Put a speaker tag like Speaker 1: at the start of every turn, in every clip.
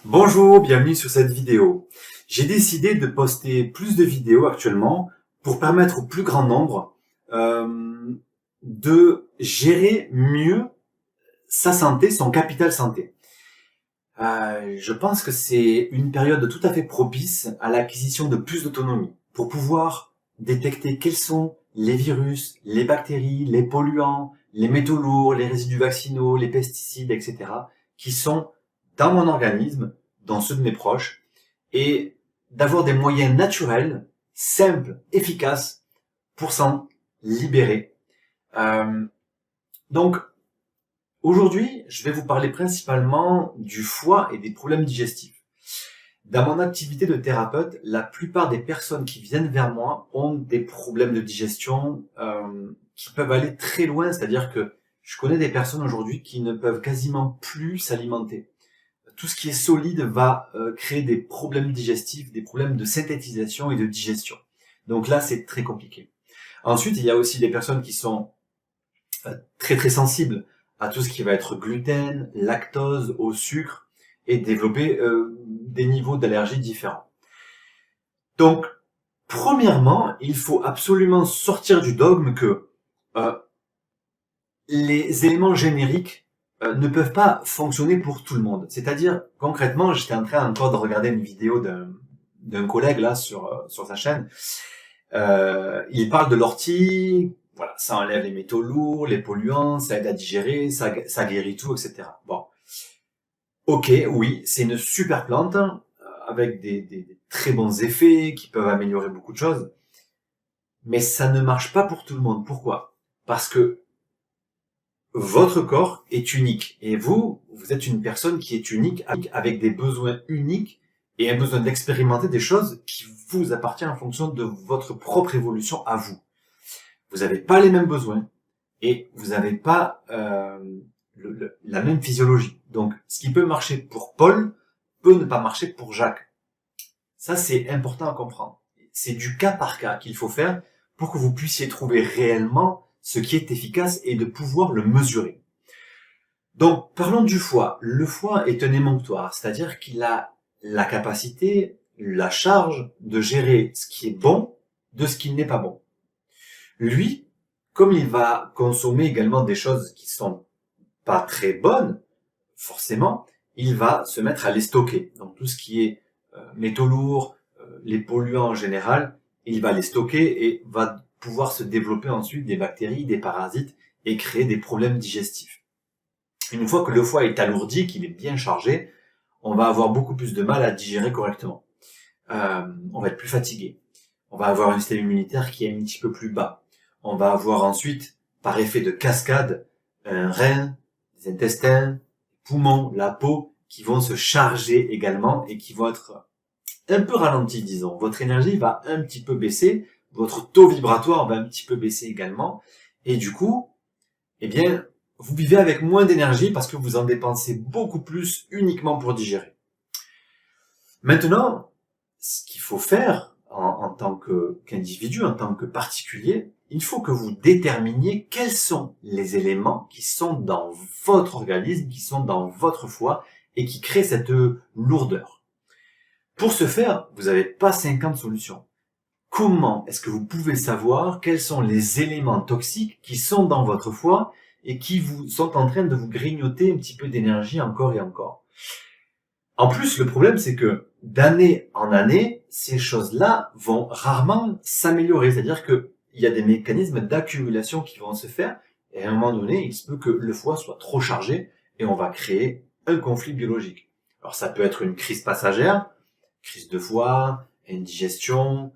Speaker 1: Bonjour, bienvenue sur cette vidéo. J'ai décidé de poster plus de vidéos actuellement pour permettre au plus grand nombre de gérer mieux sa santé, son capital santé. Je pense que c'est une période tout à fait propice à l'acquisition de plus d'autonomie pour pouvoir détecter quels sont les virus, les bactéries, les polluants, les métaux lourds, les résidus vaccinaux, les pesticides, etc., qui sont dans mon organisme, dans ceux de mes proches, et d'avoir des moyens naturels, simples, efficaces pour s'en libérer. Euh, donc, Aujourd'hui, je vais vous parler principalement du foie et des problèmes digestifs. Dans mon activité de thérapeute, la plupart des personnes qui viennent vers moi ont des problèmes de digestion qui peuvent aller très loin, c'est-à-dire que je connais des personnes aujourd'hui qui ne peuvent quasiment plus s'alimenter. Tout ce qui est solide va créer des problèmes digestifs, des problèmes de synthétisation et de digestion. Donc là, c'est très compliqué. Ensuite, il y a aussi des personnes qui sont très très sensibles à tout ce qui va être gluten, lactose, au sucre et développer des niveaux d'allergie différents. Donc, premièrement, il faut absolument sortir du dogme que euh, les éléments génériques ne peuvent pas fonctionner pour tout le monde. C'est-à-dire, concrètement, j'étais en train encore de regarder une vidéo d'un collègue là sur sa chaîne. Il parle de l'ortie, voilà, ça enlève les métaux lourds, les polluants, ça aide à digérer, ça guérit tout, etc. Bon, ok, oui, c'est une super plante avec des très bons effets qui peuvent améliorer beaucoup de choses, mais ça ne marche pas pour tout le monde. Pourquoi? Parce que votre corps est unique et vous êtes une personne qui est unique avec des besoins uniques et un besoin d'expérimenter des choses qui vous appartiennent en fonction de votre propre évolution à vous. Vous n'avez pas les mêmes besoins et vous n'avez pas la même physiologie. Donc, ce qui peut marcher pour Paul peut ne pas marcher pour Jacques. Ça, c'est important à comprendre. C'est du cas par cas qu'il faut faire pour que vous puissiez trouver réellement ce qui est efficace et de pouvoir le mesurer. Donc, parlons du foie. Le foie est un émonctoire, c'est-à-dire qu'il a la capacité, la charge de gérer ce qui est bon de ce qui n'est pas bon. Lui, comme il va consommer également des choses qui sont pas très bonnes, forcément, il va se mettre à les stocker. Donc tout ce qui est métaux lourds, les polluants en général, il va les stocker et va pouvoir se développer ensuite des bactéries, des parasites et créer des problèmes digestifs. Une fois que le foie est alourdi, qu'il est bien chargé, on va avoir beaucoup plus de mal à digérer correctement. On va être plus fatigué. On va avoir un système immunitaire qui est un petit peu plus bas. On va avoir ensuite, par effet de cascade, un rein, des intestins, les poumons, la peau, qui vont se charger également et qui vont être un peu ralentis, disons. Votre énergie va un petit peu baisser, votre taux vibratoire va un petit peu baisser également, et du coup, eh bien, vous vivez avec moins d'énergie parce que vous en dépensez beaucoup plus uniquement pour digérer. Maintenant, ce qu'il faut faire en tant qu'individu, en tant que particulier, il faut que vous déterminiez quels sont les éléments qui sont dans votre organisme, qui sont dans votre foie et qui créent cette lourdeur. Pour ce faire, vous n'avez pas 50 solutions. Comment est-ce que vous pouvez savoir quels sont les éléments toxiques qui sont dans votre foie et qui vous sont en train de vous grignoter un petit peu d'énergie encore et encore? En plus, le problème, c'est que d'année en année, ces choses-là vont rarement s'améliorer. C'est-à-dire qu'il y a des mécanismes d'accumulation qui vont se faire, et à un moment donné, il se peut que le foie soit trop chargé, et on va créer un conflit biologique. Alors ça peut être une crise passagère, crise de foie, indigestion,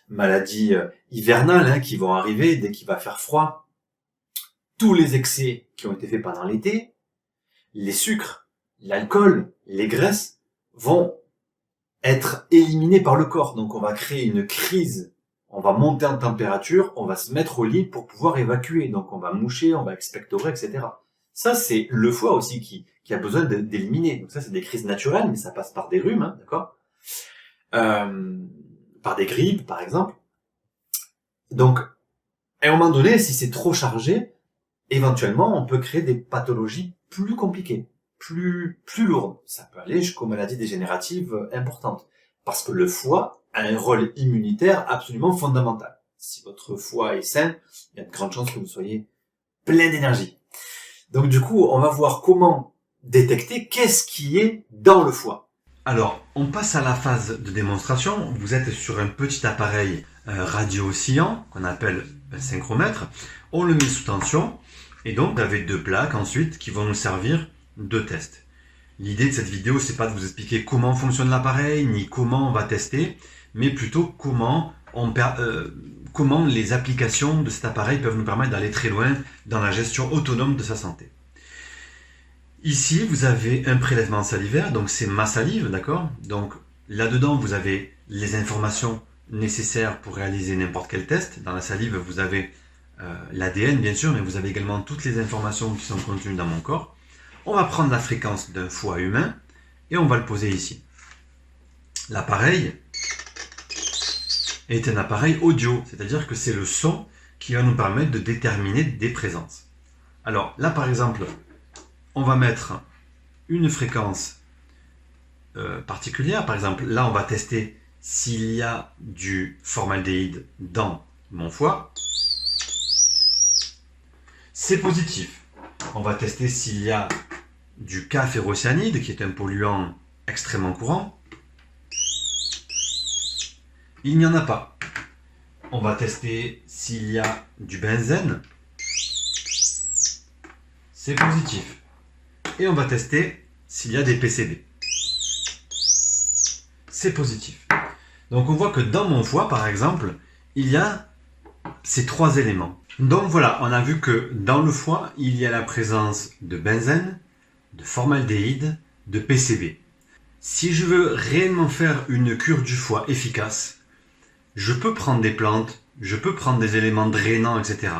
Speaker 1: maladies hivernales qui vont arriver dès qu'il va faire froid, tous les excès qui ont été faits pendant l'été, les sucres, l'alcool, les graisses vont être éliminés par le corps. Donc on va créer une crise, on va monter en température, on va se mettre au lit pour pouvoir évacuer. Donc on va moucher, on va expectorer, etc. Ça, c'est le foie aussi qui a besoin d'éliminer. Donc ça, c'est des crises naturelles, mais ça passe par des rhumes, d'accord, par des grippes, par exemple. Donc, à un moment donné, si c'est trop chargé, éventuellement, on peut créer des pathologies plus compliquées. plus lourdes. Ça peut aller jusqu'aux maladies dégénératives importantes. Parce que le foie a un rôle immunitaire absolument fondamental. Si votre foie est sain, il y a de grandes chances que vous soyez plein d'énergie. Donc du coup, on va voir comment détecter qu'est-ce qui est dans le foie.
Speaker 2: Alors, on passe à la phase de démonstration. Vous êtes sur un petit appareil radio-oscillant qu'on appelle un synchromètre. On le met sous tension et donc vous avez 2 plaques ensuite qui vont nous servir de test. L'idée de cette vidéo, c'est pas de vous expliquer comment fonctionne l'appareil ni comment on va tester, mais plutôt comment les applications de cet appareil peuvent nous permettre d'aller très loin dans la gestion autonome de sa santé. Ici, vous avez un prélèvement salivaire, donc c'est ma salive, d'accord? Donc là-dedans, vous avez les informations nécessaires pour réaliser n'importe quel test. Dans la salive, vous avez l'ADN, bien sûr, mais vous avez également toutes les informations qui sont contenues dans mon corps. On va prendre la fréquence d'un foie humain et on va le poser ici. L'appareil est un appareil audio, c'est-à-dire que c'est le son qui va nous permettre de déterminer des présences. Alors là, par exemple, on va mettre une fréquence particulière. Par exemple, là, on va tester s'il y a du formaldéhyde dans mon foie. C'est positif. On va tester s'il y a du K-ferrocyanide, qui est un polluant extrêmement courant. Il n'y en a pas. On va tester s'il y a du benzène. C'est positif. Et on va tester s'il y a des PCB. C'est positif. Donc on voit que dans mon foie, par exemple, il y a ces 3 éléments. Donc voilà, on a vu que dans le foie, il y a la présence de benzène, de formaldéhyde, de PCB. Si je veux réellement faire une cure du foie efficace, je peux prendre des plantes, je peux prendre des éléments drainants, etc.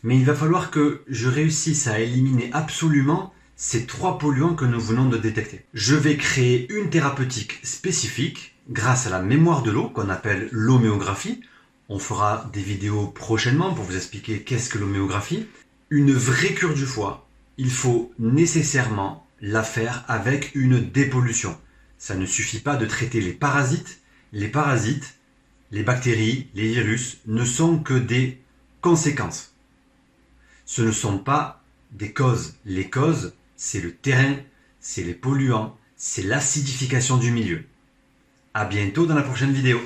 Speaker 2: Mais il va falloir que je réussisse à éliminer absolument ces 3 polluants que nous venons de détecter. Je vais créer une thérapeutique spécifique grâce à la mémoire de l'eau qu'on appelle l'homéographie. On fera des vidéos prochainement pour vous expliquer qu'est-ce que l'homéographie. Une vraie cure du foie, il faut nécessairement la faire avec une dépollution. Ça ne suffit pas de traiter les parasites. Les parasites, les bactéries, les virus ne sont que des conséquences. Ce ne sont pas des causes. Les causes, c'est le terrain, c'est les polluants, c'est l'acidification du milieu. À bientôt dans la prochaine vidéo.